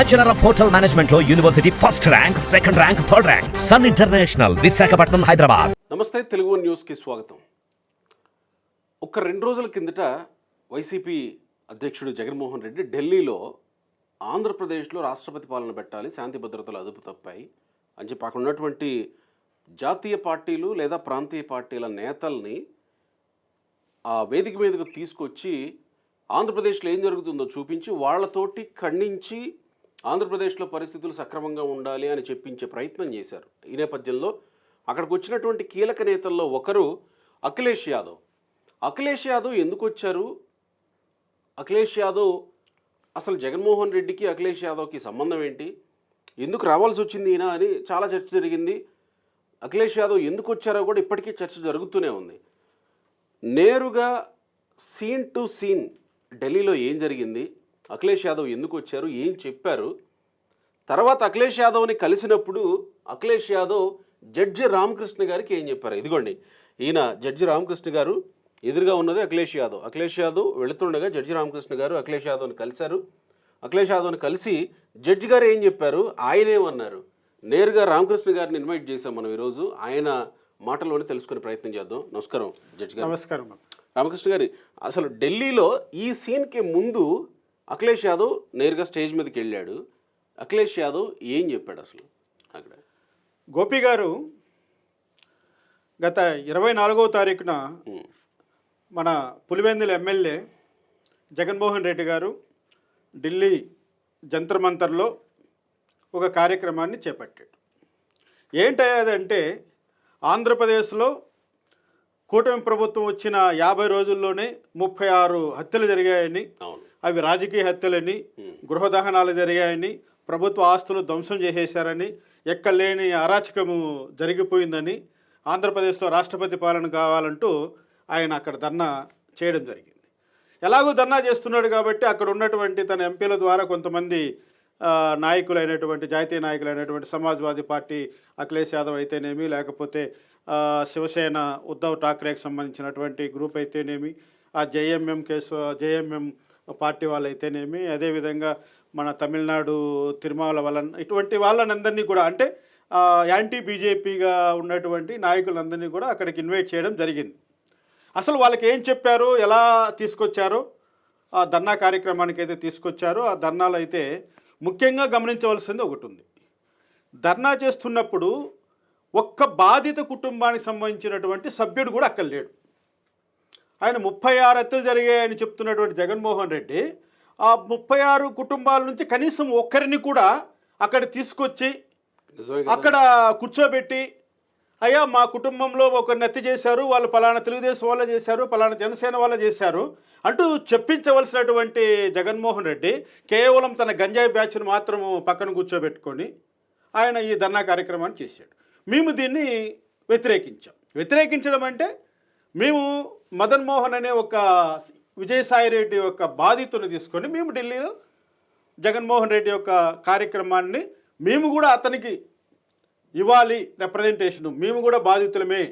Bachelor of hotel management లో university first rank, second rank, third rank. Sun International, Visakhapatnam, Hyderabad. నమస్తే, తెలుగు న్యూస్కి స్వాగతం. ఒక 2 రోజుల కిందట వైసీపీ అధ్యక్షుడు జగన్మోహన్ రెడ్డి ఢిల్లీలో ఆంధ్రప్రదేశ్లో రాష్ట్రపతి పాలన పెట్టాలి, శాంతి భద్రతలు అదుపు తప్పాయి అని చెప్పి అక్కడ ఉన్నటువంటి జాతీయ పార్టీలు లేదా ప్రాంతీయ పార్టీల నేతల్ని ఆ వేదిక మీదకు తీసుకొచ్చి ఆంధ్రప్రదేశ్లో ఏం జరుగుతుందో చూపించి వాళ్ళతోటి ఖండించి ఆంధ్రప్రదేశ్లో పరిస్థితులు సక్రమంగా ఉండాలి అని చెప్పించే ప్రయత్నం చేశారు. ఈ నేపథ్యంలో అక్కడికి వచ్చినటువంటి కీలక నేతల్లో ఒకరు అఖిలేష్ యాదవ్. అఖిలేష్ యాదవ్ ఎందుకు వచ్చారు? అఖిలేష్ యాదవ్ అసలు జగన్మోహన్ రెడ్డికి అఖిలేష్ యాదవ్కి సంబంధం ఏంటి? ఎందుకు రావాల్సి వచ్చింది ఈయన అని చాలా చర్చ జరిగింది. అఖిలేష్ యాదవ్ ఎందుకు వచ్చారో కూడా ఇప్పటికీ చర్చ జరుగుతూనే ఉంది. నేరుగా సీన్ టు సీన్ ఢిల్లీలో ఏం జరిగింది, అఖిలేష్ యాదవ్ ఎందుకు వచ్చారు, ఏం చెప్పారు, తర్వాత అఖిలేష్ యాదవ్ని కలిసినప్పుడు అఖిలేష్ యాదవ్ జడ్జి రామకృష్ణ గారికి ఏం చెప్పారు. ఇదిగోండి, ఈయన జడ్జి రామకృష్ణ గారు, ఎదురుగా ఉన్నది అఖిలేష్ యాదవ్. అఖిలేష్ యాదవ్ వెళుతుండగా జడ్జి రామకృష్ణ గారు అఖిలేష్ యాదవ్ని కలిశారు. అఖిలేష్ యాదవ్ని కలిసి జడ్జి గారు ఏం చెప్పారు, ఆయనేమన్నారు, నేరుగా రామకృష్ణ గారిని ఇన్వైట్ చేశాం మనం ఈరోజు. ఆయన మాటల్లోనే తెలుసుకునే ప్రయత్నం చేద్దాం. నమస్కారం జడ్జి గారు. నమస్కారం రామకృష్ణ గారి, అసలు ఢిల్లీలో ఈ సీన్కి ముందు అఖిలేష్ యాదవ్ నేరుగా స్టేజ్ మీదకి వెళ్ళాడు. అఖిలేష్ యాదవ్ ఏం చెప్పాడు అసలు అక్కడ? గోపి గారు గత 24వ తారీఖున మన పులివెందుల ఎమ్మెల్యే జగన్మోహన్ రెడ్డి గారు ఢిల్లీ జంతర్ మంతర్లో ఒక కార్యక్రమాన్ని చేపట్టాడు. ఏంటంటే ఆంధ్రప్రదేశ్లో కూటమి ప్రభుత్వం వచ్చిన 50 రోజుల్లోనే 36 హత్యలు జరిగాయని, అవి రాజకీయ హత్యలని, గృహదహనాలు జరిగాయని, ప్రభుత్వ ఆస్తులు ధ్వంసం చేసేశారని, ఎక్కలేని అరాచకము జరిగిపోయిందని, ఆంధ్రప్రదేశ్లో రాష్ట్రపతి పాలన కావాలంటూ ఆయన అక్కడ ధర్నా చేయడం జరిగింది. ఎలాగో ధర్నా చేస్తున్నాడు కాబట్టి అక్కడ ఉన్నటువంటి తన ఎంపీల ద్వారా కొంతమంది నాయకులైనటువంటి జాతీయ నాయకులైనటువంటి సమాజ్వాదీ పార్టీ అఖిలేష్ యాదవ్ అయితేనేమి, లేకపోతే శివసేన ఉద్ధవ్ ఠాక్రేకి సంబంధించినటువంటి గ్రూప్ అయితేనేమి, ఆ జేఎంఎం పార్టీ వాళ్ళు అయితేనేమి, అదేవిధంగా మన తమిళనాడు తిరుమల ఇటువంటి వాళ్ళనందరినీ కూడా, అంటే యాంటీ బీజేపీగా ఉన్నటువంటి నాయకులందరినీ కూడా అక్కడికి ఇన్వైట్ చేయడం జరిగింది. అసలు వాళ్ళకి ఏం చెప్పారో, ఎలా తీసుకొచ్చారో, ఆ ధర్నా కార్యక్రమానికి అయితే తీసుకొచ్చారో, ఆ ధర్నాలు అయితే ముఖ్యంగా గమనించవలసింది ఒకటి ఉంది. ధర్నా చేస్తున్నప్పుడు ఒక్క బాధిత కుటుంబానికి సంబంధించినటువంటి సభ్యుడు కూడా అక్కడ లేడు. ఆయన 36 హత్యలు జరిగాయని చెప్తున్నటువంటి జగన్మోహన్ రెడ్డి ఆ 36 కుటుంబాల నుంచి కనీసం ఒక్కరిని కూడా అక్కడ తీసుకొచ్చి అక్కడ కూర్చోబెట్టి, అయ్యా మా కుటుంబంలో ఒకరిని హత్య చేశారు, వాళ్ళు పలానా తెలుగుదేశం వాళ్ళే చేశారు, పలానా జనసేన వాళ్ళే చేశారు అంటూ చెప్పించవలసినటువంటి జగన్మోహన్ రెడ్డి కేవలం తన గంజాయి బ్యాచ్ను మాత్రము పక్కన కూర్చోబెట్టుకొని ఆయన ఈ ధర్నా కార్యక్రమాన్ని చేశాడు. మేము దీన్ని వ్యతిరేకించడం అంటే, మేము మదన్ మోహన్ అనే ఒక విజయసాయి రెడ్డి యొక్క బాధితుని తీసుకొని మేము ఢిల్లీలో జగన్మోహన్ రెడ్డి యొక్క కార్యక్రమాన్ని మేము కూడా అతనికి ఇవ్వాలి రిప్రజెంటేషను, మేము కూడా బాధితులమే,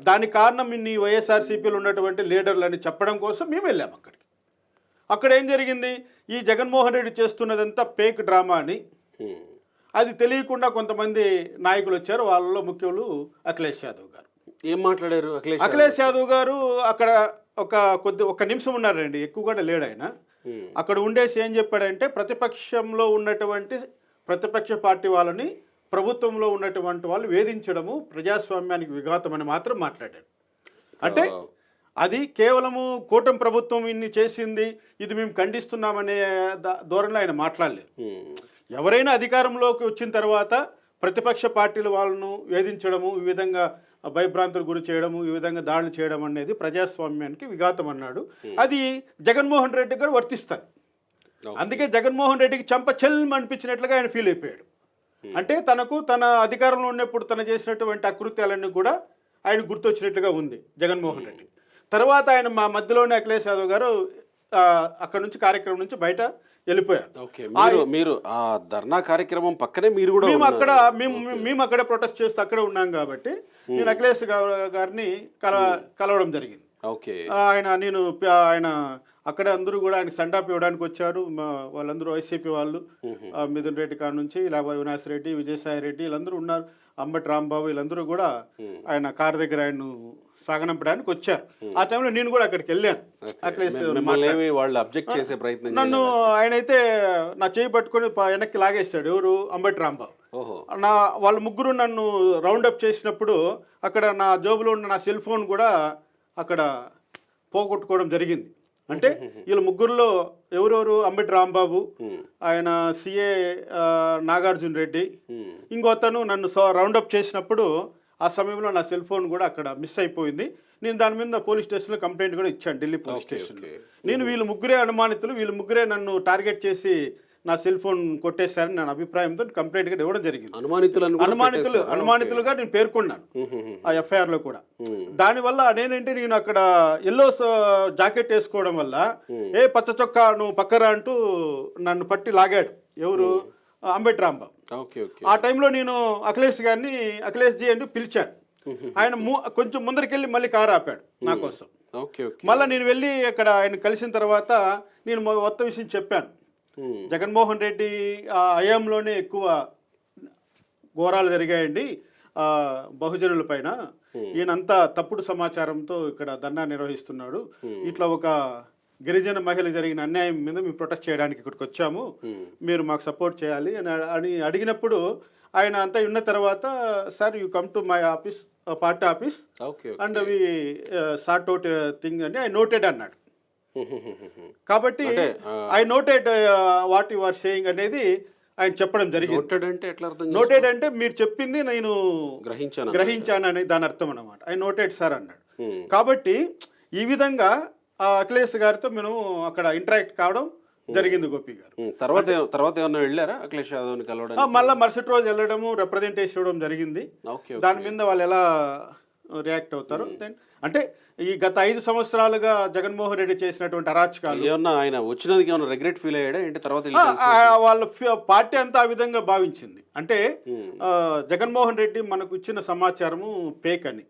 దానికి కారణం ఇన్ని వైఎస్ఆర్సీపీలో ఉన్నటువంటి లీడర్లని చెప్పడం కోసం మేము వెళ్ళాము అక్కడికి. అక్కడ ఏం జరిగింది, ఈ జగన్మోహన్ రెడ్డి చేస్తున్నదంతా ఫేక్ డ్రామా అని అది తెలియకుండా కొంతమంది నాయకులు వచ్చారు. వాళ్ళలో ముఖ్యులు అఖిలేష్ యాదవ్ గారు. ఏం మాట్లాడారు అఖిలేష్ యాదవ్ గారు? అక్కడ ఒక నిమిషం ఉన్నారండి, ఎక్కువ కూడా లేడు ఆయన. అక్కడ ఉండేసి ఏం చెప్పాడంటే, ప్రతిపక్షంలో ఉన్నటువంటి ప్రతిపక్ష పార్టీ వాళ్ళని ప్రభుత్వంలో ఉన్నటువంటి వాళ్ళు వేధించడము ప్రజాస్వామ్యానికి విఘాతమని మాత్రం మాట్లాడాడు. అంటే అది కేవలము కూటమి ప్రభుత్వం ఇన్ని చేసింది, ఇది మేము ఖండిస్తున్నామనే ధోరణిలో ఆయన మాట్లాడలేదు. ఎవరైనా అధికారంలోకి వచ్చిన తర్వాత ప్రతిపక్ష పార్టీల వాళ్ళను వేధించడము, ఈ విధంగా భయభ్రాంతులు గురి చేయడము, ఈ విధంగా దాడులు చేయడం అనేది ప్రజాస్వామ్యానికి విఘాతం అన్నాడు. అది జగన్మోహన్ రెడ్డి గారు వర్తిస్తుంది. అందుకే జగన్మోహన్ రెడ్డికి చెంప చెల్లం అనిపించినట్లుగా ఆయన ఫీల్ అయిపోయాడు. అంటే తన అధికారంలో ఉన్నప్పుడు తను చేసినటువంటి అకృత్యాలన్నీ కూడా ఆయన గుర్తొచ్చినట్లుగా ఉంది జగన్మోహన్ రెడ్డి. తర్వాత ఆయన మా మధ్యలోనే అఖిలేష్ యాదవ్ గారు అక్కడ నుంచి కార్యక్రమం నుంచి బయట వెళ్ళిపోయారు. మీరు ఆ ధర్నా కార్యక్రమం పక్కనే మీరు కూడా మేము అక్కడే ప్రొటెస్ట్ చేస్తూ అక్కడే ఉన్నాం కాబట్టి నేను అఖిలేష్ గారిని కలవడం జరిగింది. ఓకే. ఆయన అక్కడ అందరూ కూడా ఆయన సెండాప్ ఇవ్వడానికి వచ్చారు. వాళ్ళందరూ వైసీపీ వాళ్ళు, మిథున్ రెడ్డి కాడ నుంచి లేకపోతే అవినాష్ రెడ్డి, విజయసాయి రెడ్డి వీళ్ళందరూ ఉన్నారు. అంబటి రాంబాబు వీళ్ళందరూ కూడా ఆయన కారు దగ్గర ఆయన్ను సాగనంపడానికి వచ్చారు. ఆ టైంలో నేను కూడా అక్కడికి వెళ్ళాను. వాళ్ళు అబ్జెక్ట్ చేసే ప్రయత్నం నన్ను ఆయన అయితే నా చేయి పట్టుకొని వెనక్కి లాగేస్తాడు. ఎవరు? అంబటి రాంబాబు. వాళ్ళ ముగ్గురు నన్ను రౌండప్ చేసినప్పుడు అక్కడ నా జోబులో ఉన్న నా సెల్ ఫోన్ కూడా అక్కడ పోగొట్టుకోవడం జరిగింది. అంటే వీళ్ళ ముగ్గురులో ఎవరెవరు? అంబటి రాంబాబు, ఆయన సిఏ నాగార్జున రెడ్డి, ఇంకొతను నన్ను రౌండప్ చేసినప్పుడు ఆ సమయంలో నా సెల్ ఫోన్ కూడా అక్కడ మిస్ అయిపోయింది. నేను దాని మీద పోలీస్ స్టేషన్లో కంప్లైంట్ కూడా ఇచ్చాను, ఢిల్లీ పోలీస్ స్టేషన్లో. నేను వీళ్ళు ముగ్గురే అనుమానితులు, వీళ్ళు ముగ్గురే నన్ను టార్గెట్ చేసి నా సెల్ ఫోన్ కొట్టేశారని నా అభిప్రాయంతో కంప్లైంట్ కూడా ఇవ్వడం జరిగింది. అనుమానితులుగా నేను పేర్కొన్నాను ఆ ఎఫ్ఐఆర్లో కూడా. దానివల్ల నేనంటే నేను అక్కడ ఎల్లో జాకెట్ వేసుకోవడం వల్ల పచ్చ చొక్కా నువ్వు పక్కరా అంటూ నన్ను పట్టి లాగాడు. ఎవరు? అంబటి రాంబాబు. ఆ టైంలో నేను అఖిలేష్ జీ అని పిలిచాను. ఆయన కొంచెం ముందరికెళ్ళి మళ్ళీ కారు ఆపాడు నా కోసం. మళ్ళీ నేను వెళ్ళి అక్కడ ఆయన కలిసిన తర్వాత నేను మొత్తం విషయం చెప్పాను. జగన్మోహన్ రెడ్డి హయాంలోనే ఎక్కువ ఘోరాలు జరిగాయండి బహుజనుల పైన. ఈయనంతా తప్పుడు సమాచారంతో ఇక్కడ ధర్నా నిర్వహిస్తున్నాడు. ఇట్లా ఒక గిరిజన మహిళకు జరిగిన అన్యాయం మీద మేము ప్రొటెస్ట్ చేయడానికి ఇక్కడికి వచ్చాము, మీరు మాకు సపోర్ట్ చేయాలి అని అడిగినప్పుడు ఆయన అంతా ఉన్న తర్వాత, sir you come to my office, party office, and we sort out thing అని ఐ నోటెడ్ అన్నాడు. కాబట్టి I noted what you are saying అనేది ఆయన చెప్పడం జరిగింది. నోటెడ్ అంటే మీరు చెప్పింది నేను గ్రహించాను అని దాని అర్థం అన్నమాట. ఐ నోటెడ్ సార్ అన్నాడు. కాబట్టి ఈ విధంగా అఖిలేష్ గారితో మేము అక్కడ ఇంటరాక్ట్ కావడం జరిగింది. గోపి గారు తర్వాత ఏమన్నా వెళ్ళారా అఖిలేష్ యాదవ్ని కలవడానికి? మళ్ళీ మరుసటి రోజు వెళ్ళడము, రిప్రజెంటేషన్ ఇవ్వడం జరిగింది. దాని మీద వాళ్ళు ఎలా రియాక్ట్ అవుతారు అంటే ఈ గత 5 సంవత్సరాలుగా జగన్మోహన్ రెడ్డి చేసినటువంటి అరాచకాలు ఏమన్నా ఆయన వచ్చినందుకు ఏమన్నా రిగ్రెట్ ఫీల్ అయ్యాడా ఏంటి? తర్వాత వాళ్ళ పార్టీ అంతా ఆ విధంగా భావించింది. అంటే జగన్మోహన్ రెడ్డి మనకు ఇచ్చిన సమాచారము ఫేక్ అని.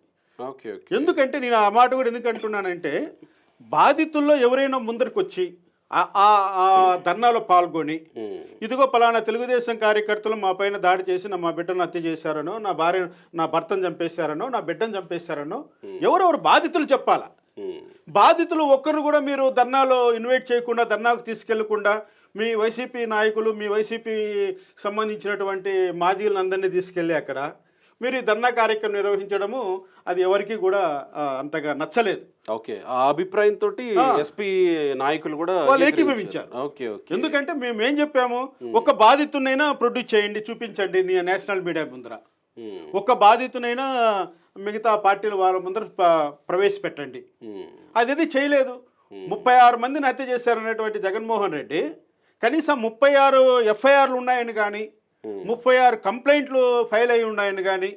ఎందుకంటే నేను ఆ మాట కూడా ఎందుకు అంటున్నానంటే, బాధితుల్లో ఎవరైనా ముందరికి వచ్చి ఆ ధర్నాలో పాల్గొని ఇదిగో పలానా తెలుగుదేశం కార్యకర్తలు మా పైన దాడి చేసి మా బిడ్డను హత్య చేశారనో, నా భర్తను చంపేశారనో, నా బిడ్డను చంపేశారనో ఎవరెవరు బాధితులు చెప్పాలా. బాధితులు ఒక్కరు కూడా మీరు ధర్నాలో ఇన్వైట్ చేయకుండా, ధర్నాకు తీసుకెళ్లకుండా, మీ వైసీపీ నాయకులు, మీ వైసీపీ సంబంధించినటువంటి మాజీలందరినీ తీసుకెళ్ళి అక్కడ మీరు ఈ ధర్నా కార్యక్రమం నిర్వహించడము అది ఎవరికి కూడా అంతగా నచ్చలేదు. ఆ అభిప్రాయంతో ఎస్పీ నాయకులు కూడా వాళ్ళు ఏకీభవించారు. ఎందుకంటే మేము ఏం చెప్పాము, ఒక బాధితునైనా ప్రొడ్యూస్ చేయండి, చూపించండి నేషనల్ మీడియా ముందర. ఒక బాధితునైనా మిగతా పార్టీల వాళ్ళ ముందర ప్రవేశపెట్టండి. అది చేయలేదు. 36 మందిని హత్య చేశారనేటువంటి జగన్మోహన్ రెడ్డి కనీసం 36 ఎఫ్ఐఆర్లు ఉన్నాయని కానీ, 36 కంప్లైంట్లు ఫైల్ అయి ఉన్నాయని కానీ,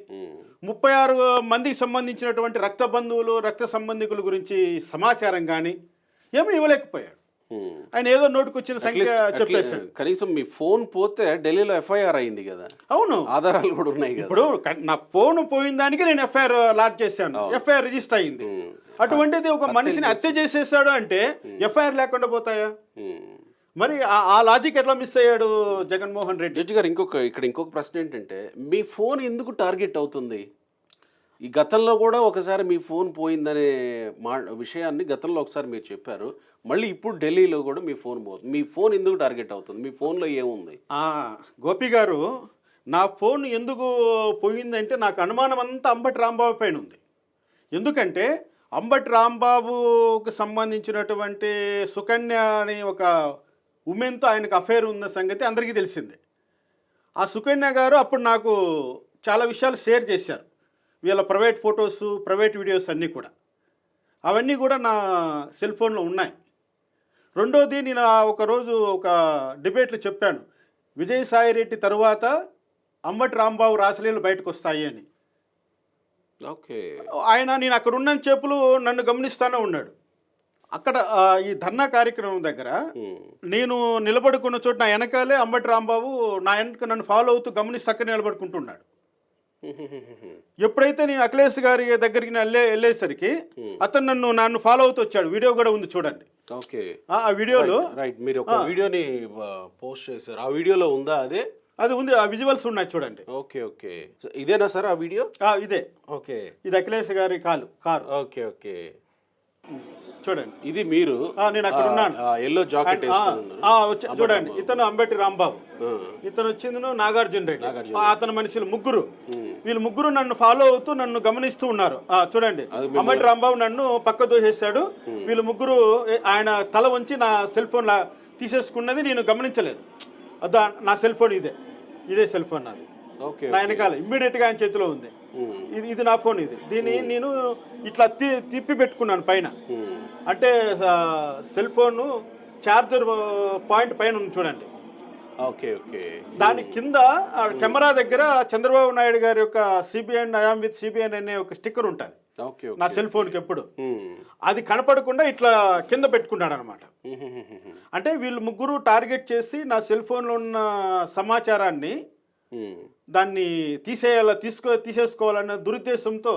36 మందికి సంబంధించినటువంటి రక్త బంధువులు, రక్త సంబంధికుల గురించి సమాచారం కానీ ఏమీ ఇవ్వలేకపోయాడు. ఆయన ఏదో నోటుకొచ్చిన సంఖ్య చెప్పేశాడు. కనీసం మీ ఫోన్ పోతే ఢిల్లీలో ఎఫ్ఐఆర్ అయింది కదా. అవును, ఆధారాలు కూడా ఉన్నాయి. ఇప్పుడు నా ఫోన్ పోయిన దానికి నేను ఎఫ్ఐఆర్ లాంచ్ చేశాను, ఎఫ్ఐఆర్ రిజిస్టర్ అయింది. అటువంటిది ఒక మనిషిని హత్య చేసేసాడు అంటే ఎఫ్ఐఆర్ లేకుండా పోతాయా? మరి ఆ లాజిక్ ఎట్లా మిస్ అయ్యాడు జగన్మోహన్ రెడ్డి? జడ్జి గారు ఇంకొక ప్రశ్న ఏంటంటే, మీ ఫోన్ ఎందుకు టార్గెట్ అవుతుంది? ఈ గతంలో కూడా ఒకసారి మీ ఫోన్ పోయిందనే విషయాన్ని గతంలో ఒకసారి మీరు చెప్పారు. మళ్ళీ ఇప్పుడు ఢిల్లీలో కూడా మీ ఫోన్ పోతుంది. మీ ఫోన్ ఎందుకు టార్గెట్ అవుతుంది? మీ ఫోన్లో ఏముంది? గోపి గారు, నా ఫోన్ ఎందుకు పోయిందంటే నాకు అనుమానం అంతా అంబటి రాంబాబు పైన ఉంది. ఎందుకంటే అంబటి రాంబాబుకు సంబంధించినటువంటి సుకన్య అని ఒక ఉమెన్తో ఆయనకు అఫైర్ ఉన్న సంగతి అందరికీ తెలిసిందే. ఆ సుకన్య గారు అప్పుడు నాకు చాలా విషయాలు షేర్ చేశారు. వీళ్ళ ప్రైవేట్ ఫొటోస్, ప్రైవేట్ వీడియోస్ అన్నీ కూడా, అవన్నీ కూడా నా సెల్ ఫోన్లో ఉన్నాయి. రెండోది, నేను ఒకరోజు ఒక డిబేట్లో చెప్పాను, విజయసాయి రెడ్డి తరువాత అంబటి రాంబాబు రాసలీలు బయటకు వస్తాయి అని. నేను అక్కడ ఉన్న చేపులు నన్ను గమనిస్తూనే ఉన్నాడు. అక్కడ ఈ ధర్నా కార్యక్రమం దగ్గర నేను నిలబడుకున్న చోట నా వెనకాలే అంబటి రాంబాబు నా వెనక నన్ను ఫాలో అవుతూ గమనిస్తూ అక్కడ నిలబడుకుంటున్నాడు. ఎప్పుడైతే నేను అఖిలేష్ గారి దగ్గరికి వెళ్ళేసరికి అతను నన్ను ఫాలో అవుతూ వచ్చాడు. వీడియో కూడా ఉంది చూడండి. ఓకే. ఆ వీడియోలో రైట్. మీరు ఒక వీడియోని పోస్ట్ చేశారు. ఆ వీడియోలో ఉందా అదే? అది ఉంది, ఆ విజువల్స్ ఉన్నాయి చూడండి. ఓకే. ఓకే. ఇదేనా సార్ ఆ వీడియో? ఇదే. ఓకే. ఇది అఖిలేష్ గారి కారు. ఓకే. ఓకే. చూడండి. ఇది మీరు నేను అక్కడ ఉన్నాను. ఎల్లో జాకెట్ చూడండి, ఇతను అంబటి రాంబాబు, ఇతను వచ్చింది నాగార్జున రెడ్డి, అతని మనుషులు ముగ్గురు. వీళ్ళు ముగ్గురు నన్ను ఫాలో అవుతూ నన్ను గమనిస్తూ ఉన్నారు. చూడండి, అంబటి రాంబాబు నన్ను పక్క దోసేశాడు. వీళ్ళు ముగ్గురు ఆయన తల వంచి నా సెల్ ఫోన్ తీసేసుకున్నది నేను గమనించలేదు. నా సెల్ ఫోన్ ఇదే సెల్ ఫోన్ నాది. నా వెనకాల ఇమ్మీడియట్ గా ఆయన చేతిలో ఉంది. ఇది నా ఫోన్. దీన్ని నేను ఇట్లా తిప్పి పెట్టుకున్నాను పైన. అంటే సెల్ ఫోన్ చార్జర్ పాయింట్ పైన ఉంది చూడండి. ఓకే. ఓకే. దాని కింద కెమెరా దగ్గర చంద్రబాబు నాయుడు గారి యొక్క సిబిఎన్ ఐఎమ్ విత్ సిబిఎన్ అనే ఒక స్టిక్కర్ ఉంటుంది నా సెల్ ఫోన్కి ఎప్పుడు. అది కనపడకుండా ఇట్లా కింద పెట్టుకున్నాడు అనమాట. అంటే వీళ్ళు ముగ్గురు టార్గెట్ చేసి నా సెల్ ఫోన్లో ఉన్న సమాచారాన్ని దాన్ని తీసేసుకోవాలన్న దురుద్దేశంతో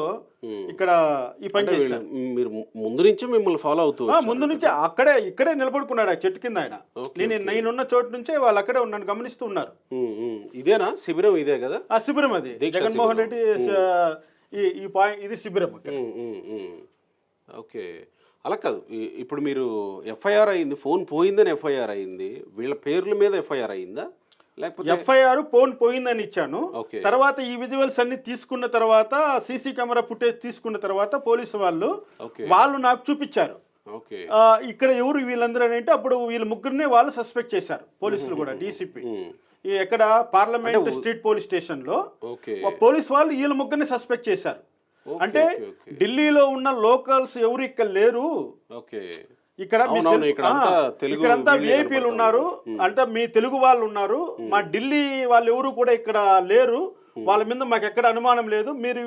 ఇక్కడ ఈ పని చేశారు. మీరు ముందు నుంచే మిమ్మల్ని ఫాలో అవుతూ ముందు నుంచే ఇక్కడే నిలబడుకున్నాడు ఆ చెట్టు కింద ఆయన. నేనున్న చోటు నుంచే వాళ్ళు అక్కడే నన్ను గమనిస్తూ ఉన్నారు. ఇదేనా శిబిరం? ఇదే కదా ఆ శిబిరం. అది జగన్మోహన్ రెడ్డి ఈ పాయింట్, ఇది శిబిరం. ఓకే. అలా కాదు, ఇప్పుడు మీరు ఎఫ్ఐఆర్ అయింది, ఫోన్ పోయిందని ఎఫ్ఐఆర్ అయింది, వీళ్ళ పేర్ల మీద ఎఫ్ఐఆర్ అయిందా? లేకపోతే ఎఫ్ఐఆర్ ఫోన్ పోయిందని ఇచ్చాను. తర్వాత ఈ విజువల్స్ అన్ని తీసుకున్న తర్వాత, సీసీ కెమెరా ఫుటేజ్ తీసుకున్న తర్వాత పోలీసు వాళ్ళు నాకు చూపించారు. ఇక్కడ ఎవరు వీళ్ళందరూ అంటే అప్పుడు వీళ్ళ ముగ్గురిని వాళ్ళు సస్పెక్ట్ చేశారు పోలీసులు కూడా. డీసీపీ ఎక్కడ పార్లమెంట్ స్ట్రీట్ పోలీస్ స్టేషన్ లో పోలీసు వాళ్ళు వీళ్ళ ముగ్గురిని సస్పెక్ట్ చేశారు. అంటే ఢిల్లీలో ఉన్న లోకల్స్ ఎవరు ఇక్కడ లేరు, ఇక్కడంతా విఐపీలు ఉన్నారు, అంటే మీ తెలుగు వాళ్ళు ఉన్నారు, మా ఢిల్లీ వాళ్ళు ఎవరు కూడా ఇక్కడ లేరు, వాళ్ళ మీద మాకు ఎక్కడ అనుమానం లేదు, మీరు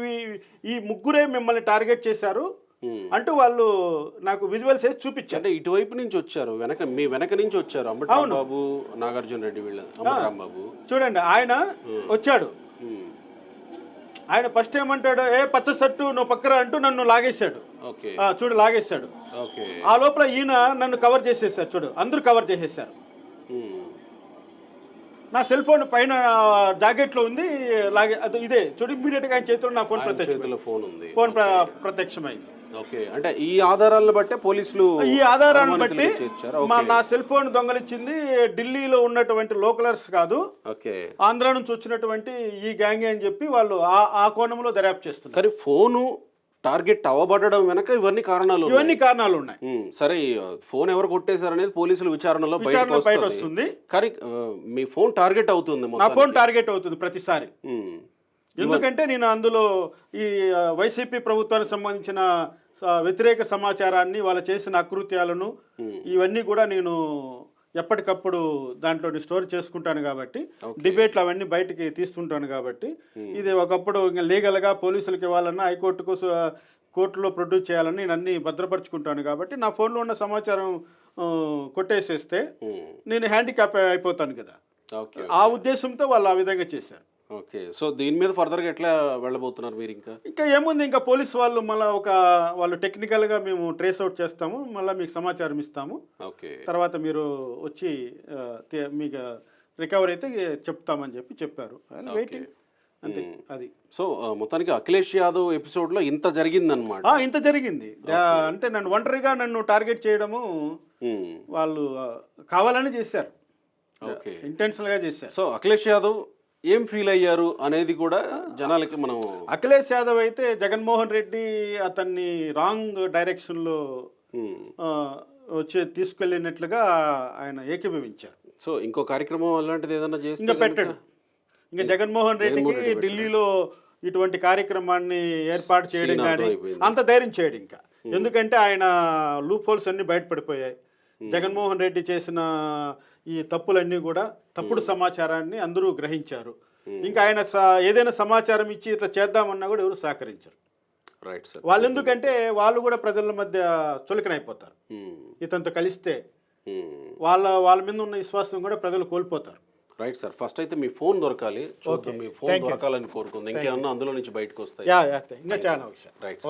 ఈ ముగ్గురే మిమ్మల్ని టార్గెట్ చేశారు అంటూ వాళ్ళు నాకు విజువల్స్ వేసి చూపించారు. అంటే ఇటువైపు నుంచి వచ్చారు, మీ వెనక నుంచి వచ్చారు అంబటి రాంబాబు, నాగార్జున రెడ్డి వీళ్ళ. చూడండి, ఆయన వచ్చాడు. ఆయన ఫస్ట్ ఏమంటాడు, పచ్చ షర్టు నువ్వు పక్కరా అంటూ నన్ను లాగేశాడు. లాగేశాడు. ఆ లోపల ఈయన నన్ను కవర్ చేసేసారు. చూడు, అందరూ కవర్ చేసేసారు. నా సెల్ ఫోన్ పైన జాకెట్ లో ఉంది. ఇదే చూడు, ఇమ్మీడియట్ గా ఆయన చేతిలో నా ఫోన్ ప్రత్యక్షమైంది. అంటే ఈ ఆధారాలను బట్టి పోలీసులు నా సెల్ ఫోన్ దొంగలిచ్చింది ఢిల్లీలో ఉన్నటువంటి లోకలర్స్ కాదు, ఆంధ్ర నుంచి వచ్చినటువంటి ఈ గ్యాంగ్ అని చెప్పి వాళ్ళు ఆ కోణంలో దర్యాప్తు చేస్తున్నారు. కానీ ఫోను టార్గెట్ అవ్వబడడం వెనక ఇవన్నీ కారణాలు ఉన్నాయి. సరే, ఫోన్ ఎవరు కొట్టేశారు అనేది పోలీసుల విచారణలో బయట వస్తుంది. కానీ మీ ఫోన్ టార్గెట్ అవుతుంది. నా ఫోన్ టార్గెట్ అవుతుంది ప్రతిసారి. ఎందుకంటే నేను అందులో ఈ వైసీపీ ప్రభుత్వానికి సంబంధించిన వ్యతిరేక సమాచారాన్ని, వాళ్ళు చేసిన అకృత్యాలను ఇవన్నీ కూడా నేను ఎప్పటికప్పుడు దాంట్లో స్టోర్ చేసుకుంటాను కాబట్టి, డిబేట్లు అవన్నీ బయటికి తీస్తుంటాను కాబట్టి, ఇది ఒకప్పుడు ఇంకా లీగల్గా పోలీసులకి ఇవ్వాలన్నా, హైకోర్టుకు కోర్టులో ప్రొడ్యూస్ చేయాలని నేను అన్ని భద్రపరుచుకుంటాను కాబట్టి, నా ఫోన్లో ఉన్న సమాచారం కొట్టేసేస్తే నేను హ్యాండిక్యాప్ అయిపోతాను కదా. ఆ ఉద్దేశంతో వాళ్ళు ఆ విధంగా చేశారు. ఓకే. సో దీని మీద ఫర్దర్గా ఎట్లా వెళ్ళబోతున్నారు మీరు? ఇంకా ఏముంది, ఇంకా పోలీస్ వాళ్ళు మళ్ళీ వాళ్ళు టెక్నికల్గా మేము ట్రేస్ అవుట్ చేస్తాము, మళ్ళీ మీకు సమాచారం ఇస్తాము. తర్వాత మీరు వచ్చి మీకు రికవరీ అయితే చెప్తామని చెప్పారు. వెయిటింగ్ అంతే. అది సో మొత్తానికి అఖిలేష్ యాదవ్ ఎపిసోడ్లో ఇంత జరిగిందనమాట. ఇంత జరిగింది. అంటే నన్ను టార్గెట్ చేయడము వాళ్ళు కావాలని చేశారు, ఇంటెన్షనల్గా చేశారు. సో అఖిలేష్ యాదవ్ ఏం ఫీల్ అయ్యారు అనేది కూడా జనాలకి మనం. అఖిలేష్ యాదవ్ అయితే జగన్మోహన్ రెడ్డి అతన్ని రాంగ్ డైరెక్షన్లో తీసుకెళ్ళినట్లుగా ఆయన ఏకీభవించారు. సో ఇంకో కార్యక్రమం అలాంటిది ఏదైనా చేసి ఇంకా పెట్టాడు. ఇంకా జగన్మోహన్ రెడ్డికి ఢిల్లీలో ఇటువంటి కార్యక్రమాన్ని ఏర్పాటు చేయడం కానీ అంత ధైర్యం చేయడు ఇంకా. ఎందుకంటే ఆయన లూప్ హోల్స్ అన్ని బయటపడిపోయాయి. జగన్మోహన్ రెడ్డి చేసిన ఈ తప్పులన్నీ కూడా తప్పుడు సమాచారాన్ని అందరూ గ్రహించారు. ఇంకా ఆయన ఏదైనా సమాచారం ఇచ్చి ఇట్లా చేద్దామన్నా కూడా ఎవరు సహకరించరు. Right sir. వాళ్ళు ఎందుకంటే వాళ్ళు కూడా ప్రజల మధ్య చులకనైపోతారు. ఇతనితో కలిస్తే వాళ్ళ మీద ఉన్న విశ్వాసం కూడా ప్రజలు కోల్పోతారు. Right sir. ఫస్ట్ అయితే మీ ఫోన్ దొరకాలి, మీ ఫోన్ దొరకాలని కోరుకుంది. ఇంకేమన్నా అందులో నుంచి బయటకు వస్తాయి? ఇంకా చాలా. రైట్.